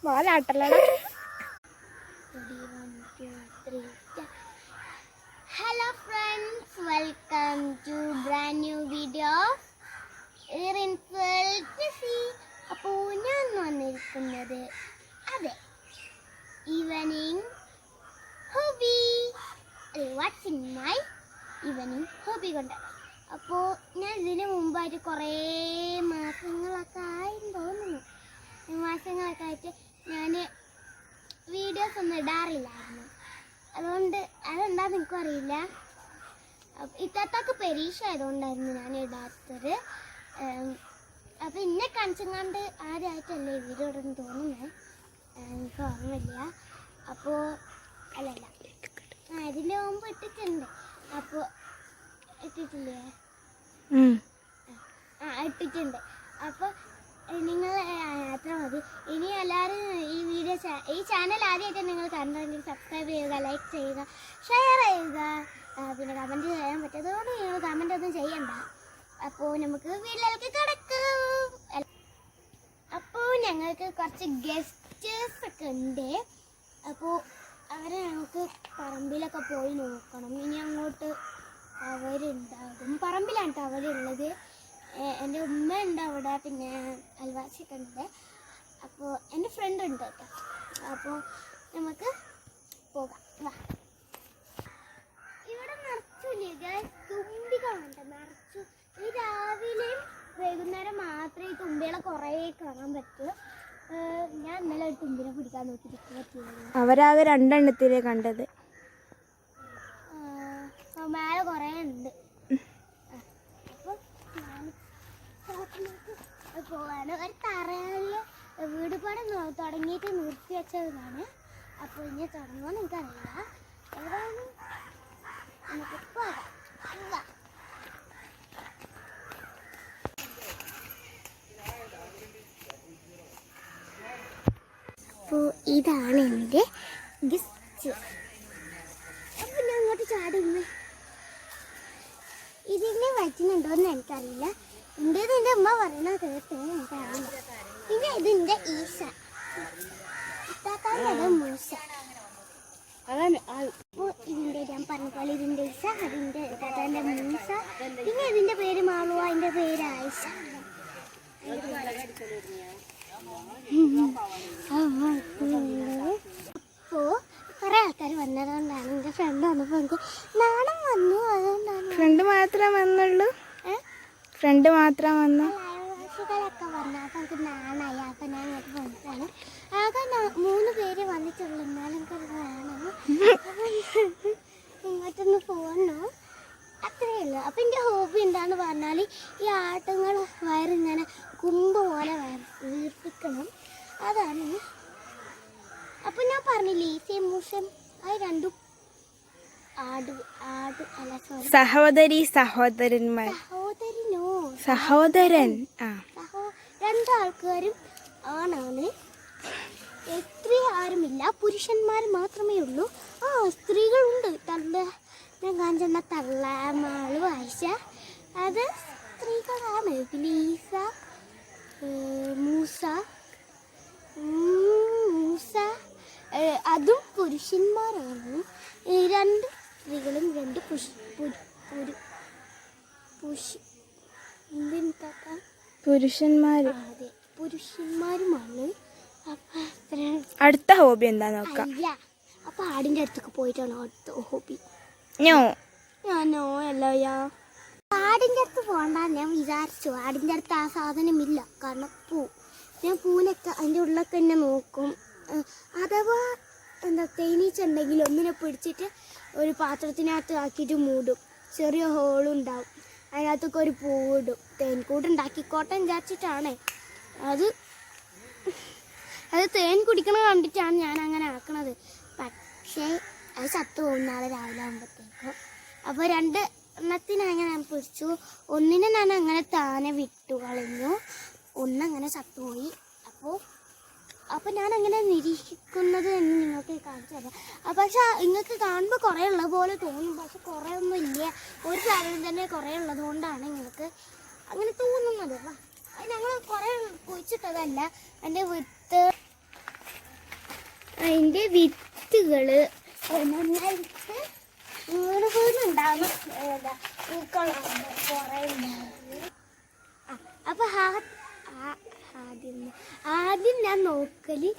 വാലാട്ടല്ലടാ. Hello friends, welcome to brand new video. അപ്പോൾ ഞാൻ വന്നിരിക്കുന്നത് അതെ evening hobby, watts in my evening hobby കൊണ്ട്. അപ്പോൾ ഞാൻ ഇതിന് മുമ്പായിട്ട് കുറേ മാസങ്ങളൊക്കെ ആയെന്ന് തോന്നുന്നു, മാസങ്ങളൊക്കെ ആയിട്ട് ഞാൻ വീഡിയോസ് ഒന്നും ഇടാറില്ലായിരുന്നു. അതുകൊണ്ട് അതെന്താണെന്ന് എനിക്കും അറിയില്ല. ഇത്താത്താക്ക് പരീക്ഷ ആയതുകൊണ്ടായിരുന്നു ഞാൻ ഇടാത്തത്. അപ്പോൾ ഇന്നെ കാണിച്ചങ്ങാണ്ട് ആരായിട്ടല്ലേ വീഡിയോ ഇടുന്നു തോന്നുന്നത്, എനിക്ക് ഓർമ്മയില്ല. അപ്പോൾ അല്ലല്ല ഇതിൻ്റെ മുമ്പ് ഇട്ടിട്ടുണ്ട്. അപ്പോൾ ഇട്ടിട്ടില്ലേ? ഇട്ടിട്ടുണ്ട്. അപ്പോൾ നിങ്ങൾ അത്ര മതി. ഇനി എല്ലാവരും ഈ ചാനൽ ആദ്യമായിട്ട് നിങ്ങൾ കണ്ടെങ്കിൽ സബ്സ്ക്രൈബ് ചെയ്യുക, ലൈക്ക് ചെയ്യുക, ഷെയർ ചെയ്യുക, പിന്നെ കമൻറ്റ് ചെയ്യാൻ പറ്റുന്നതുകൊണ്ട് നിങ്ങൾ കമൻ്റ് ഒന്നും ചെയ്യണ്ട. അപ്പോൾ നമുക്ക് വീട്ടിലേക്ക് കിടക്കാം. അപ്പോൾ ഞങ്ങൾക്ക് കുറച്ച് ഗസ്റ്റേഴ്സ് ഒക്കെ ഉണ്ട്. അപ്പോൾ അവരെ ഞങ്ങൾക്ക് പറമ്പിലൊക്കെ പോയി നോക്കണം. ഇനി അങ്ങോട്ട് അവരുണ്ടാകും. പറമ്പിലാണ് കേട്ടോ അവരുള്ളത്. എൻ്റെ ഉമ്മ ഉണ്ട് അവിടെ, പിന്നെ അയൽവാസിയൊക്കെ ഉണ്ട്. അപ്പോൾ എൻ്റെ ഫ്രണ്ട് ഉണ്ട് കേട്ടോ. അപ്പോൾ നമുക്ക് പോകാം, വാ. ഇവിടെ നിറച്ചില്ലേ തുമ്പികളുണ്ട്, നിറച്ചു. ഈ രാവിലെയും വൈകുന്നേരം മാത്രമേ ഈ തുമ്പികളെ കുറേ കാണാൻ പറ്റൂ. ഞാൻ ഇന്നലെ ഒരു തുമ്പിനെ പിടിക്കാൻ നോക്കിയിട്ട് പറ്റില്ല. അവരാകെ രണ്ടെണ്ണത്തിലേ കണ്ടത്. മേലെ കുറേ ഉണ്ട്. പോവാണ്. ഒരു തറയില് വീട് പണി തുടങ്ങിയിട്ട് നിർത്തി വെച്ചതാണ്. അപ്പോൾ ഇനി തുടങ്ങുമെന്ന് എനിക്കറിയില്ല. എവിടെയാണ് നമുക്ക് പോകാം. അപ്പോൾ ഇതാണ് എൻ്റെ ഗസ്റ്റ്. അപ്പോൾ ഞാൻ അങ്ങോട്ട് ചാടുന്നു. ഇതിനെ വയ്ക്കുന്നുണ്ടോയെന്ന് എനിക്കറിയില്ല. എൻ്റേത് എൻ്റെ അമ്മ പറയുന്നത് കേട്ട് എനിക്കറിയില്ല. പിന്നെ ഇതിൻ്റെ ഈശ, ഇത്താത്താൻ്റെ മൂസ. അപ്പോൾ ഇതിൻ്റെ ഞാൻ പറഞ്ഞ പോലെ ഇതിൻ്റെ ഈശ, അതിൻ്റെ ഇത്താത്താൻ്റെ മൂസ. പിന്നെ ഇതിൻ്റെ പേര് മാളുവ, അതിൻ്റെ പേര് ആയിഷ. അപ്പോൾ കുറേ ആൾക്കാർ വന്നതുകൊണ്ടാണ്, എൻ്റെ ഫ്രണ്ട് വന്നപ്പോൾ എനിക്ക് നാണം വന്നു. അതുകൊണ്ടാണ്. ഫ്രണ്ട് മാത്രമേ വന്നുള്ളൂ? ഫ്രണ്ട് മാത്രം വന്നു? അയൽവാസികളൊക്കെ വന്നു. അപ്പം എനിക്ക് നാണായി. അപ്പം ഞാൻ അങ്ങോട്ട് വന്നതാണ്. ആകെ 3 പേര് വന്നിട്ടുള്ളൂ. എന്നാലും എനിക്കത് വേണം. ഇങ്ങോട്ടൊന്ന് പോകണോ, അത്രയേ ഉള്ളൂ. അപ്പം എൻ്റെ ഹോബി എന്താണെന്ന് പറഞ്ഞാൽ ഈ ആട്ടുങ്ങൾ വയറിങ്ങനെ കുമ്പ് പോലെ വീർപ്പിക്കണം, അതാണ്. അപ്പം ഞാൻ പറഞ്ഞില്ലേ ഈസയും മൂസയും, അത് രണ്ടും സഹോദരി സഹോദരന്മാർ. സഹോദരൻ. രണ്ടാൾക്കാരും ആണാണ്. സ്ത്രീ ആരുമില്ല, പുരുഷന്മാർ മാത്രമേ ഉള്ളൂ. സ്ത്രീകളുണ്ട്. ഞാൻ കാണിച്ചെന്ന തള്ള, മാളു, ആയിഷ, അത് സ്ത്രീകളാണ്. പിന്നെ ഈസ, മൂസ അതും പുരുഷന്മാരാണ്. 2 സ്ത്രീകളും 2 പുരുഷന്മാരും. അതെ, പുരുഷന്മാരുമാണ്. അടുത്ത ഹോബി എന്താ നോക്കാം. അപ്പൊ ആടിന്റെ അടുത്തൊക്കെ പോയിട്ടാണ് അടുത്ത ഹോബി. ഞാനോ അല്ലയാ, ആടിന്റെ അടുത്ത് പോകണ്ട ഞാൻ വിചാരിച്ചു. ആടിന്റെ അടുത്ത് ആ സാധനമില്ല, കാരണം ഞാൻ പൂനൊക്കെ അതിൻ്റെ ഉള്ളിലൊക്കെ തന്നെ നോക്കും. അഥവാ തേനീച്ചുണ്ടെങ്കിൽ ഒന്നിനെ പിടിച്ചിട്ട് ഒരു പാത്രത്തിനകത്ത് ആക്കിയിട്ട് മൂടും. ചെറിയ ഹോളുണ്ടാവും, അതിനകത്തൊക്കെ ഒരു പൂവിടും. തേൻകൂട് ഉണ്ടാക്കിക്കോട്ടെ വിചാരിച്ചിട്ടാണ്. അത് തേൻ കുടിക്കണ കണ്ടിട്ടാണ് ഞാൻ അങ്ങനെ ആക്കണത്. പക്ഷേ അത് ചത്തു പോകും നാളെ രാവിലെ ആകുമ്പോഴത്തേക്കും. അപ്പോൾ 2 എണ്ണത്തിനെ അങ്ങനെ ഞാൻ പിടിച്ചു. ഒന്നിനെ ഞാൻ അങ്ങനെ താനെ വിട്ടു കളഞ്ഞു, ഒന്നങ്ങനെ ചത്തുപോയി. അപ്പോൾ ഞാനങ്ങനെ നിരീക്ഷിക്കുന്നത് എന്ന് നിങ്ങൾക്ക് കാണിച്ചു തരാം. പക്ഷെ നിങ്ങൾക്ക് കാണുമ്പോൾ കുറേ ഉള്ള പോലെ തോന്നും, പക്ഷെ കുറേ ഒന്നും ഇല്ല. ഒരു സാധനം തന്നെ കുറേ ഉള്ളത് കൊണ്ടാണ് നിങ്ങൾക്ക് അങ്ങനെ തോന്നുന്നത്. അത് ഞങ്ങൾ കുറേ കുഴിച്ചിട്ടതല്ല, എൻ്റെ വിത്ത് അതിൻ്റെ വിത്തുകള് നന്നായിട്ട് വീണുണ്ടാകുന്ന പൂക്കളാണ് കുറേ ഉണ്ടാകുന്നത്. അപ്പോൾ ആദ്യം ഞാൻ നോക്കല്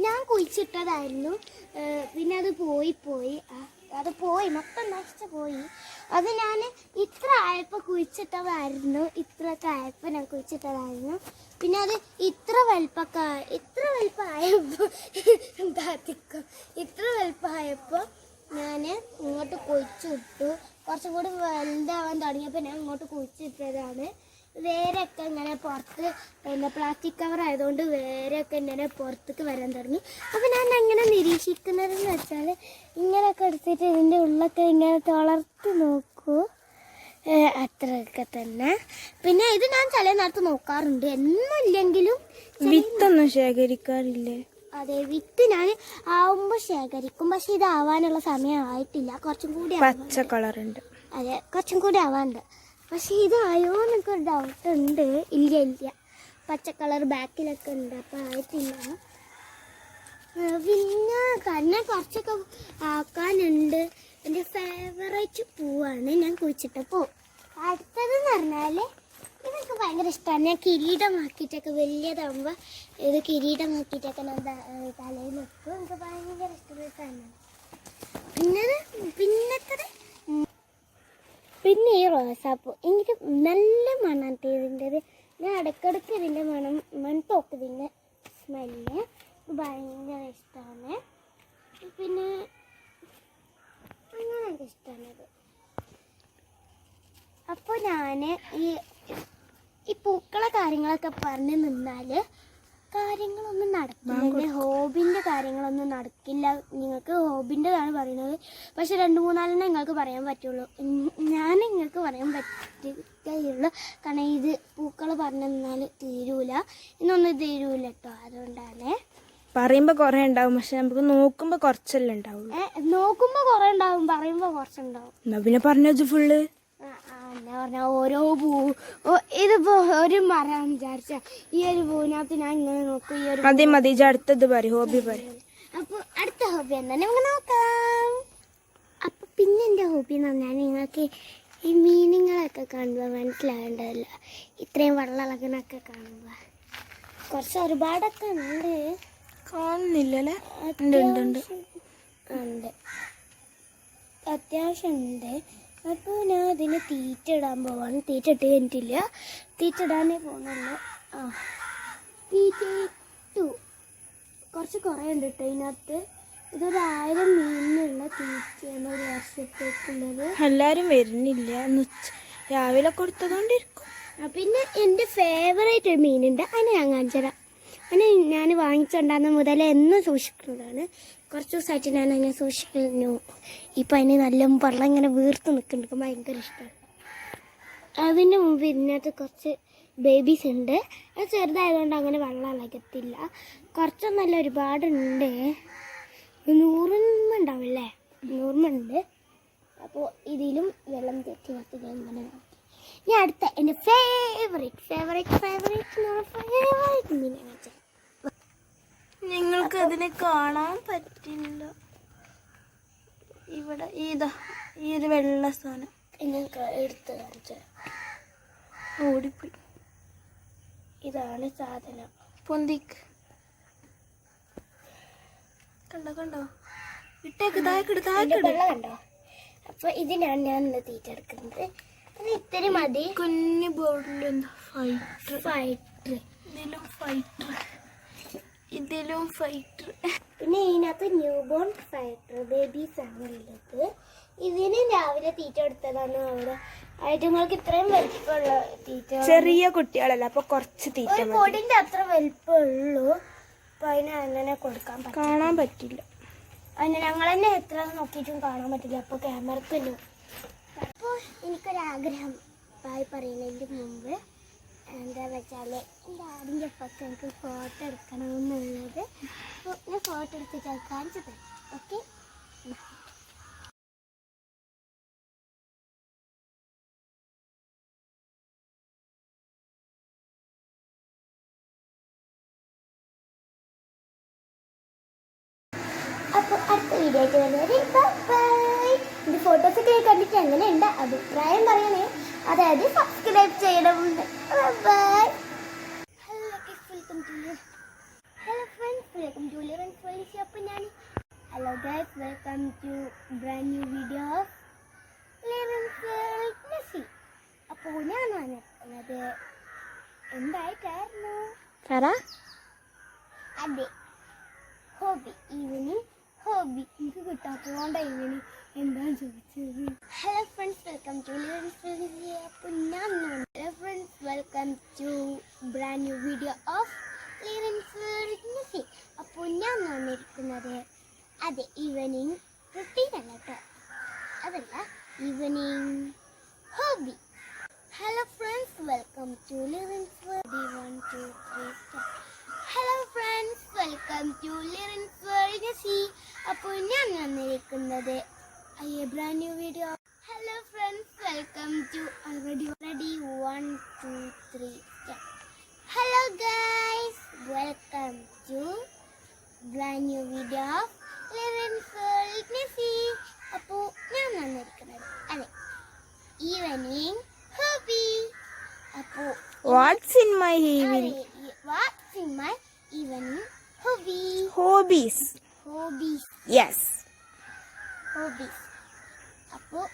ഞാൻ കുഴിച്ചിട്ടതായിരുന്നു. പിന്നെ അത് പോയി മൊത്തം നശിച്ചു പോയി. അത് ഞാൻ ഇത്ര ആയപ്പോൾ കുഴിച്ചിട്ടതായിരുന്നു. ഇത്രയൊക്കെ ആയപ്പോൾ ഞാൻ കുഴിച്ചിട്ടതായിരുന്നു. പിന്നെ അത് ഇത്ര വലുപ്പമായപ്പോൾ ഞാൻ ഇങ്ങോട്ട് കുഴിച്ചിട്ടു. കുറച്ചും കൂടി വലുതാവാൻ തുടങ്ങിയപ്പോൾ ഞാൻ ഇങ്ങോട്ട് കുഴിച്ചിട്ടതാണ്. വേരൊക്കെ ഇങ്ങനെ പുറത്ത് പ്ലാസ്റ്റിക് കവർ ആയതുകൊണ്ട് വേരൊക്കെ ഇങ്ങനെ പുറത്തേക്ക് വരാൻ തുടങ്ങി. അപ്പോൾ ഞാൻ എങ്ങനെ നിരീക്ഷിക്കുന്നതെന്ന് വെച്ചാൽ ഇങ്ങനെയൊക്കെ എടുത്തിട്ട് ഇതിൻ്റെ ഉള്ളൊക്കെ ഇങ്ങനെ തുളർത്തി നോക്കൂ, അത്രയൊക്കെ തന്നെ. പിന്നെ ഇത് ഞാൻ ചില നേരത്ത് നോക്കാറുണ്ട്, എന്നുമില്ലെങ്കിലും. വിത്തൊന്നും ശേഖരിക്കാറില്ലേ? അതെ, വിത്ത് ഞാൻ ആവുമ്പോൾ ശേഖരിക്കും. പക്ഷെ ഇത് ആവാനുള്ള സമയം ആയിട്ടില്ല, കുറച്ചും കൂടി പച്ച കളറുണ്ട്. അതെ, കുറച്ചും കൂടി ആവാനുണ്ട്. പക്ഷെ ഇതായോ എന്നൊരു ഡൗട്ട് ഉണ്ട്. ഇല്ല, പച്ച കളർ ബാക്കിലൊക്കെ ഉണ്ട്, അപ്പം ആയിട്ടില്ല. പിന്നെ കുറച്ചൊക്കെ ആക്കാനുണ്ട്. എൻ്റെ ഫേവറേറ്റ് പൂവാണ് ഞാൻ കുഴിച്ചിട്ട പൂ. അടുത്തതെന്ന് പറഞ്ഞാൽ ഇതൊക്കെ ഭയങ്കര ഇഷ്ടമാണ്. ഞാൻ കിരീടമാക്കിയിട്ടൊക്കെ വലിയതാകുമ്പോൾ ഇത് കിരീടമാക്കിയിട്ടൊക്കെ ഞാൻ തലയിൽ വെക്കും. എനിക്ക് ഭയങ്കര ഇഷ്ടമുള്ള സാധനമാണ്. പിന്നെ ഈ റോസാപ്പൂ എനിക്ക് നല്ല മണാണ് ഇതിൻ്റെത്. ഞാൻ ഇടയ്ക്കിടയ്ക്ക് ഇതിൻ്റെ മണത്തോക്ക് ഇതിൻ്റെ സ്മെല്ല് ഭയങ്കര ഇഷ്ടമാണ്. പിന്നെ അങ്ങനെ എനിക്ക് ഇഷ്ടമാണത്. അപ്പോൾ ഞാൻ ഈ പൂക്കളെ കാര്യങ്ങളൊക്കെ പറഞ്ഞ് നിന്നാൽ കാര്യങ്ങളൊന്നും നടക്കില്ല. എൻ്റെ ഹോബിൻ്റെ കാര്യങ്ങളൊന്നും നടക്കില്ല. നിങ്ങൾക്ക് ഹോബിൻ്റെതാണ് പറയുന്നത്, പക്ഷെ 2-3 നിങ്ങൾക്ക് പറയാൻ പറ്റുള്ളൂ. ഞാൻ നിങ്ങൾക്ക് പറയാൻ പറ്റുകയുള്ളൂ. കാരണം ഇത് പൂക്കൾ പറഞ്ഞു നിന്നാൽ തീരൂല, ഇന്നൊന്നും തീരൂല കേട്ടോ. അതുകൊണ്ടാണ് പറയുമ്പോൾ കുറേ ഉണ്ടാവും, പക്ഷെ നമുക്ക് നോക്കുമ്പോൾ കുറച്ചല്ലേ ഉണ്ടാവുള്ളൂ. നോക്കുമ്പോൾ കുറേ ഉണ്ടാവും, പറയുമ്പോൾ കുറച്ചുണ്ടാവും. എന്നാ പിന്നെ പറഞ്ഞത് ഫുള്ള് എന്നാ പറഞ്ഞാൽ ഓരോ ഇതിപ്പോ ഒരു മരം വിചാരിച്ച ഈ ഒരു പൂവിനകത്ത് ഞാൻ ഇങ്ങനെ നോക്കും. ഈ ഒരു മതി അടുത്തത് പറയും, ഹോബി പറയും. അപ്പോൾ അടുത്ത ഹോബി എന്താ നമുക്ക് നോക്കാം. അപ്പം പിന്നെ എൻ്റെ ഹോബി എന്ന് പറഞ്ഞാൽ നിങ്ങൾക്ക് ഈ മീനുകളൊക്കെ കാണുമ്പോൾ മനസ്സിലാകേണ്ടതല്ല. ഇത്രയും വെള്ളമിളകണൊക്കെ കാണുമ്പോൾ കുറച്ച് ഒരുപാടൊക്കെ ഉണ്ട്. കാണുന്നില്ലല്ലേ? ഉണ്ട്, അത്യാവശ്യം ഉണ്ട്. അപ്പോൾ ഞാൻ അതിന് തീറ്റ ഇടാൻ പോവാണ്. തീറ്റ ഇട്ട് കഴിഞ്ഞിട്ടില്ല, തീറ്റ ഇടാനേ പോകുന്നുള്ളൂ. തീറ്റ ഇട്ടു, കുറേ ഉണ്ട് കേട്ടോ ഇതിനകത്ത്. ഇതൊരു 1000 മീനിനുള്ള തീറ്റയാണ് ഒരു വർഷത്തേക്കുള്ളത്. എല്ലാവരും വരുന്നില്ല, രാവിലെ കൊടുത്തതുകൊണ്ടിരിക്കും. പിന്നെ എൻ്റെ ഫേവറേറ്റ് ഒരു മീനുണ്ട്, അതിനെ ഞാൻ കാണിച്ചുതരാം. അതിനെ ഞാൻ വാങ്ങിച്ചുണ്ടാകുന്ന മുതലേ എന്നും സൂക്ഷിക്കുന്നതാണ്. കുറച്ച് ദിവസമായിട്ട് ഞാൻ അതിനെ സൂക്ഷിക്കുന്നു. ഇപ്പം അതിന് നല്ല വെള്ളം ഇങ്ങനെ വീർത്ത് നിൽക്കുന്നുണ്ട്, ഭയങ്കര ഇഷ്ടമാണ്. അതിൻ്റെ മുമ്പ് ഇതിനകത്ത് കുറച്ച് ബേബീസ് ഉണ്ട്. അത് ചെറുതായതുകൊണ്ട് അങ്ങനെ വെള്ളം ഇളകത്തില്ല. കുറച്ചൊന്നല്ല, ഒരുപാടുണ്ട്. 100 ഉണ്ടാവില്ലേ? 100 ഉണ്ട്. അപ്പോൾ ഇതിലും വെള്ളം തെറ്റി ഞാൻ ഇങ്ങനെ നോക്കി. ഇനി അടുത്ത എൻ്റെ ഫേവറേറ്റ് മീനാണ് വെച്ചാൽ നിങ്ങൾക്ക് അതിനെ കാണാൻ പറ്റില്ല. ഇവിടെ ഈ ഒരു വെള്ള സാധനം നിങ്ങൾക്ക് എടുത്ത് കാണിച്ച ഓടിപ്പോയി. ഇതാണ് സാധനം. പൊന്തിക്ക് കണ്ടോ ഇട്ടേക്ക് താഴെ കണ്ടോ. അപ്പൊ ഇതിനാണ് ഞാൻ ഇന്ന് തീറ്റ എടുക്കുന്നത്. അത് ഇത്തിരി മതി. കുഞ്ഞു ബോർഡിൽ എന്താ ഫൈറ്റർ ഇതിലും ഫൈറ്റർ. പിന്നെ ഇതിനകത്ത് ന്യൂ ബോൺ ഫൈറ്റർ ബേബീസ് ആണ് ഉള്ളത്. ഇതിന് രാവിലെ തീറ്റ എടുത്തതാണ്. അവിടെ ഐറ്റങ്ങൾക്ക് ഇത്രയും വലിപ്പമുള്ള തീറ്റ, ചെറിയ കുട്ടികളല്ല, അപ്പൊ കുറച്ച് തീറ്റ പൊടിന്റെ അത്ര വലിപ്പമുള്ളൂ. അപ്പൊ അതിന് അങ്ങനെ കാണാൻ പറ്റില്ല. അതിന് ഞങ്ങൾ തന്നെ എത്ര നോക്കിയിട്ടും കാണാൻ പറ്റില്ല. അപ്പോൾ ക്യാമറക്കല്ലോ. അപ്പോൾ എനിക്കൊരാഗ്രഹം പറയുന്നതിൻ്റെ മുമ്പ് എന്താ വെച്ചാൽ എൻ്റെ ആടിൻ്റെ ഒപ്പം എനിക്ക് ഫോട്ടോ എടുക്കണമെന്നുള്ളത്. അപ്പോൾ ഞാൻ ഫോട്ടോ എടുത്തിട്ട് കാണിച്ചു തരാം. ഓക്കെ. വീഡിയോ ആയിട്ട് വരുന്നത്. ബൈ. എൻ്റെ ഫോട്ടോസൊക്കെ കണ്ടിട്ട് എങ്ങനെയുണ്ട് അഭിപ്രായം പറയണേ. അതായത് സബ്സ്ക്രൈബ് ചെയ്യണം. Bye. Hello friends, welcome to Lirens world. അപ്പോൾ ഞാൻ hello guys, welcome to brand new video of Lirens world. അപ്പോൾ ഞാൻ വന്നിരിക്കുന്നത് എന്തായിട്ടായിരുന്നു? അതെ, ഹോബി. ഈവനിങ് ഹോബി എനിക്ക് കിട്ടാത്തതുകൊണ്ട് ഈവനിങ് എന്താണ് ചോദിച്ചത്. Hello friends, welcome to Lirens world. അപ്പോൾ ഞാൻ hello friends, welcome to brand new video of Lirens world. അപ്പോൾ ഞാൻ വന്നിരിക്കുന്നത് അതെ ഈവനിങ് റുട്ടീൻ അല്ല കേട്ടോ, അതല്ല evening hobby. Hello friends, welcome to Lirens world. 1 2 3 start. Hello friends, welcome to Lirens world. അപ്പോൾ ഞാൻ വന്നിരിക്കുന്നത് brand new video. Hello friends, welcome to ready 1 2 3 start. Hello guys, welcome to brand new video of Lirens world. അപ്പോൾ ഞാൻ വന്നിരിക്കുന്നത് അതെ evening hobby. അപ്പോൾ what's in my evening hobbies? Yes, hobbies. അപ്പോൾ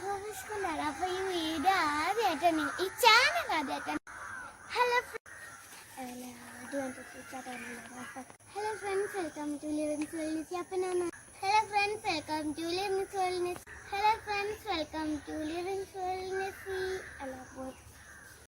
hobbies കൊണ്ടാണ്. അപ്പോൾ ഈ വീഡിയോ ആദ്യമായിട്ടാണ്, ഈ ചാനൽ ആദ്യമായിട്ടാണ്. Hello hello friends, welcome to Lirens world. അപ്പം ഞാൻ hello friends, welcome to Lirens world. Hello friends, welcome to Lirens world.